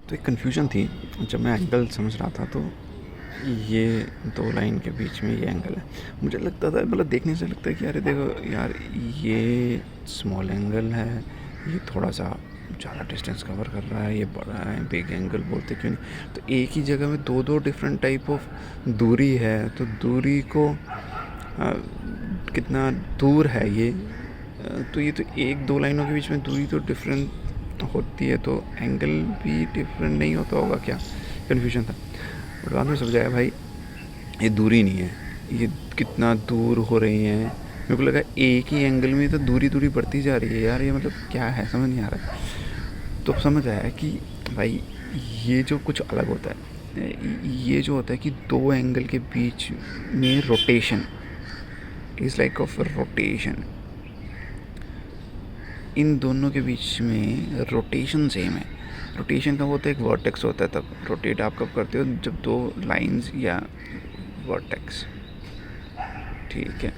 तो एक कन्फ्यूजन थी जब मैं एंगल समझ रहा था, तो ये दो लाइन के बीच में ये एंगल है। मुझे लगता था, मतलब देखने से लगता है कि अरे देखो यार, ये स्मॉल एंगल है, ये थोड़ा सा ज़्यादा डिस्टेंस कवर कर रहा है, ये बड़ा है, बिग एंगल बोलते क्यों नहीं। तो एक ही जगह में दो दो डिफरेंट टाइप ऑफ दूरी है, तो दूरी को कितना दूर है ये, तो ये तो एक दो लाइनों के बीच में दूरी तो डिफरेंट होती है, तो एंगल भी डिफरेंट नहीं होता होगा क्या। कन्फ्यूजन था, बट बाद में समझ आया भाई ये दूरी नहीं है, ये कितना दूर हो रही है। मेरे को लगा एक ही एंगल में तो दूरी दूरी बढ़ती जा रही है यार, ये मतलब क्या है, समझ नहीं आ रहा। तो समझ आया कि भाई ये जो कुछ अलग होता है, ये जो होता है कि दो एंगल के बीच में rotation is like of rotation, इन दोनों के बीच में रोटेशन सेम है। रोटेशन का होता है एक वर्टेक्स होता है, तब रोटेट आप कब करते हो, जब दो लाइंस या वर्टेक्स, ठीक है,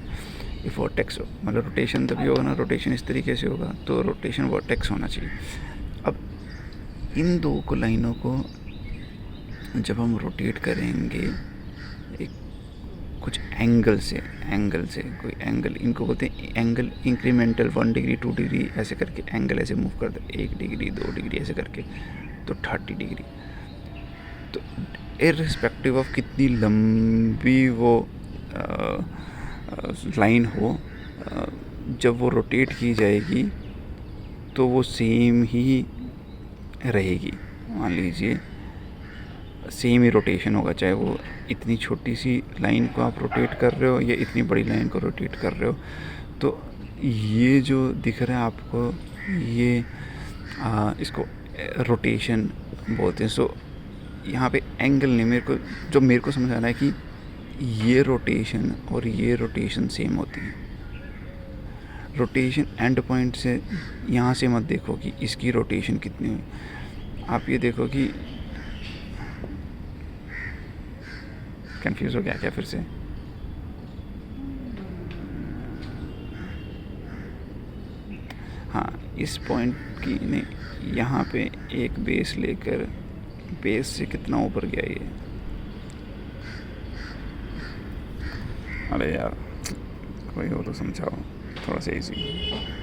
ये वर्टेक्स हो, मतलब रोटेशन तभी होगा ना, रोटेशन इस तरीके से होगा, तो रोटेशन वर्टेक्स होना चाहिए। अब इन दो को लाइनों को जब हम रोटेट करेंगे एक कुछ एंगल से कोई एंगल, इनको बोलते हैं एंगल इंक्रीमेंटल, 1 डिग्री 2 डिग्री ऐसे करके एंगल ऐसे मूव कर दे, 1 डिग्री 2 डिग्री ऐसे करके, तो 30 डिग्री। तो इर्रिस्पेक्टिव ऑफ कितनी लंबी वो लाइन हो, जब वो रोटेट की जाएगी तो वो सेम ही रहेगी। मान लीजिए सेम ही रोटेशन होगा, चाहे वो इतनी छोटी सी लाइन को आप रोटेट कर रहे हो या इतनी बड़ी लाइन को रोटेट कर रहे हो। तो ये जो दिख रहा है आपको, ये इसको रोटेशन बोलते हैं। सो यहाँ पे एंगल नहीं, मेरे को समझ आ रहा है कि ये रोटेशन और ये रोटेशन सेम होती है। रोटेशन एंड पॉइंट से यहाँ से मत देखो कि इसकी रोटेशन कितनी हुई, आप ये देखो कि कंफ्यूज हो गया क्या फिर से। हाँ, इस पॉइंट की ने यहाँ पे एक बेस लेकर, बेस से कितना ऊपर गया ये, अरे यार कोई हो तो समझाओ थोड़ा सा इजी।